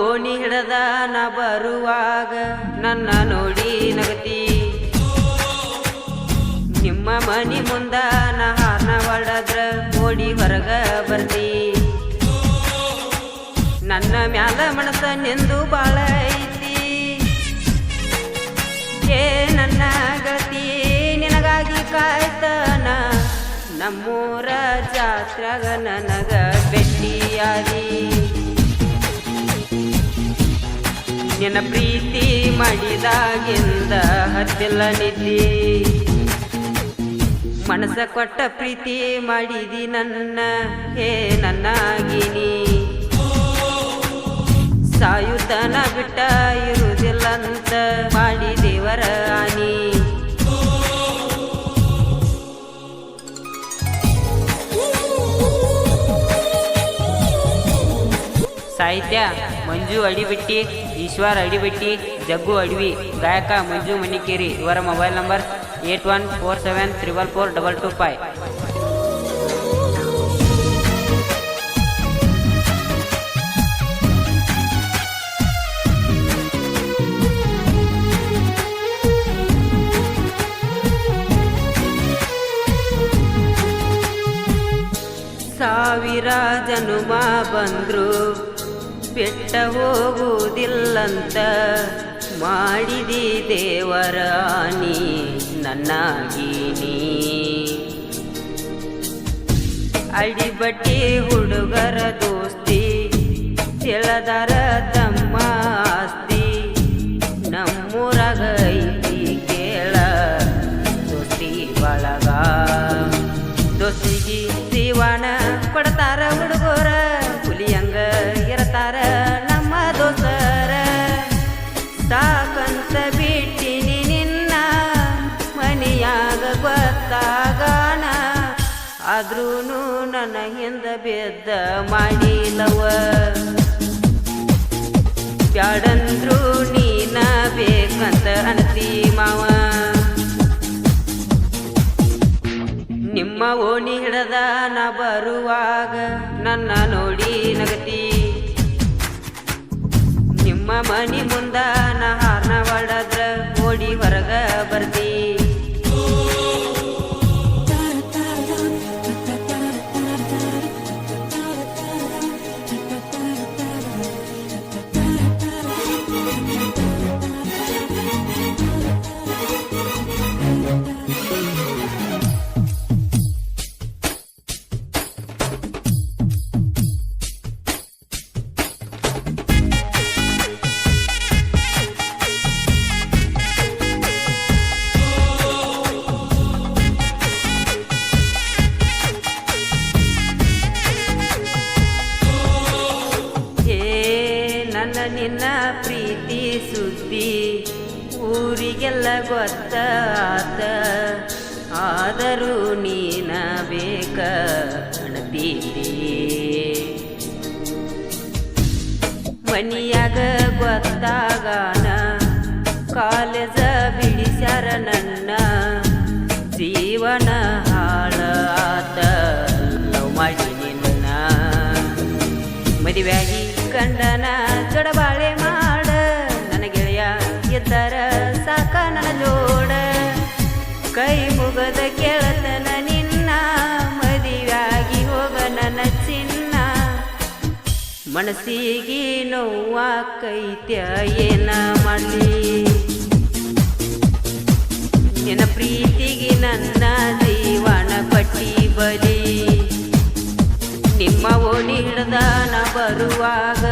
ಓಣಿ ಹಿಡದ ನಾ ಬರುವಾಗ ನನ್ನ ನೋಡಿ ನಗತಿ. ನಿಮ್ಮ ಮನಿ ಮುಂದ ನಾ ಹಾರ್ನ ಹೊಡೆದ್ರ ಓಡಿ ಹೊರಗ ಬರ್ತಿ. ನನ್ನ ಮ್ಯಾಲ ಮನಸ ನಿಂದು ಬಾಳ ಐತಿ. ಏ ನನ್ನ ಗತಿ ನಿನಗಾಗಿ ಕಾಯ್ತಾನ. ನಮ್ಮೂರ ಜಾತ್ರೆಗ ನನಗ ಭೇಟಿಯಾದಿ. ನಿನ್ನ ಪ್ರೀತಿ ಮಾಡಿದಾಗಿಂದ ಹತ್ತಿಲ್ಲ ನಿದ್ದಿ. ಮನಸ ಕೊಟ್ಟ ಪ್ರೀತಿ ಮಾಡಿದಿ ನನ್ನ. ಹೇ ನನ್ನಾಗಿನಿ ಸಾಯುತನ ಬಿಟ್ಟ ಇರುವುದಿಲ್ಲಂತ ಮಾಡಿ ದೇವರ ಆನಿ. ಸಾಹಿತ್ಯ ಮಂಜು ಅಡಿಬಿಟ್ಟಿ, ಈಶ್ವರ್ ಅಡಿಬಿಟ್ಟಿ, ಜಗ್ಗು ಅಡವಿ. ಗಾಯಕ ಮಂಜು ಮನಿಕೇರಿ. ಇವರ ಮೊಬೈಲ್ ನಂಬರ್ 8147344225. ಸಾವಿರ ಜನುಮ ಬಂದ್ರು ಬೆಟ್ಟ ಹೋಗುವುದಿಲ್ಲಂತ ಮಾಡಿದಿ ದೇವರ ನೀ ನನ್ನಾಗೀನಿ. ಅಡಿಬಟ್ಟಿ ಹುಡುಗರ ದೋಸ್ತಿ ತಿಳದರ ತಮ್ಮ ಆಸ್ತಿ. ನಮ್ಮೂರಾಗ ಐತಿ ಕೇಳ ದೋಸ್ತಿ ಬಳಗ. ದೋಸ್ತಿಗಿ ಜೀವನ ಕೊಡ್ತಾರ ಹುಡುಗರ. ಹುಲಿಯಂಗ ಇರತಾರ ನಮ್ಮ ದೋಸ್ತರ. ಸಾಕಂತ ಬಿಟ್ಟಿನಿ ನಿನ್ನ ಮನೆಯಾಗ ಗೊತ್ತಾಗಾನ. ಆದ್ರೂನು ನನ್ನ ಹಿಂದ ಬೆದ್ದ ಮಾಡಿಲ್ಲವ. ಬ್ಯಾಡಂದ್ರು ನೀನ ಬೇಕಂತ ಅನತಿ ಮಾವ. ನಿಮ್ಮ ಓಣಿ ಹಿಡದ ನಾ ಬರುವಾಗ ನನ್ನ ನೋಡಿ ನಗತಿ. ನಿಮ್ಮ ಮನಿ ಮುಂದ ನಾ ಹಾರ್ನ ಹೊಡೆದ್ರ ಓಡಿ ಹೊರಗ ಬರ್ತಿ. ನಿನ್ನ ಪ್ರೀತಿ ಸುದ್ದಿ ಊರಿಗೆಲ್ಲ ಗೊತ್ತಾತ. ಆದರೂ ನೀನ ಬೇಕ ಅಣತೀತಿ. ಮನಿಯಾಗ ಗೊತ್ತಾಗಾನ ಕಾಲೇಜ ಬಿಡಿಸ್ಯಾರ ನನ್ನ. ಜೀವನ ಹಾಳ ಆತ ಲವ್ ಮಾಡಿ ನಿನ್ನ. ಮದುವೆಯಾಗಿ ಗಂಡನ ಜಡಬಾಳೆ ಮಾಡ. ನನ್ನ ಗೆಳೆಯ ಎದ್ದರ ಸಾಕ ನನ್ನ ಜೋಡ. ಕೈ ಮುಗದ ಕೇಳತನ ನಿನ್ನ. ಮದುವೆಯಾಗಿ ಹೋಗ ನನ್ನ ಚಿನ್ನ. ಮನಸ್ಸಿಗೆ ನೋವಾಕೈತ್ಯ ಏನ ಮಾಡಲಿ. ನಿನ್ನ ಪ್ರೀತಿಗೆ ನನ್ನ ಜೀವನ ಪಟ್ಟಿ ಬಲಿ. ನಿಮ್ಮ ಓಣಿ ಹಿಡ್ದ ನಾ ಬರುವಾಗ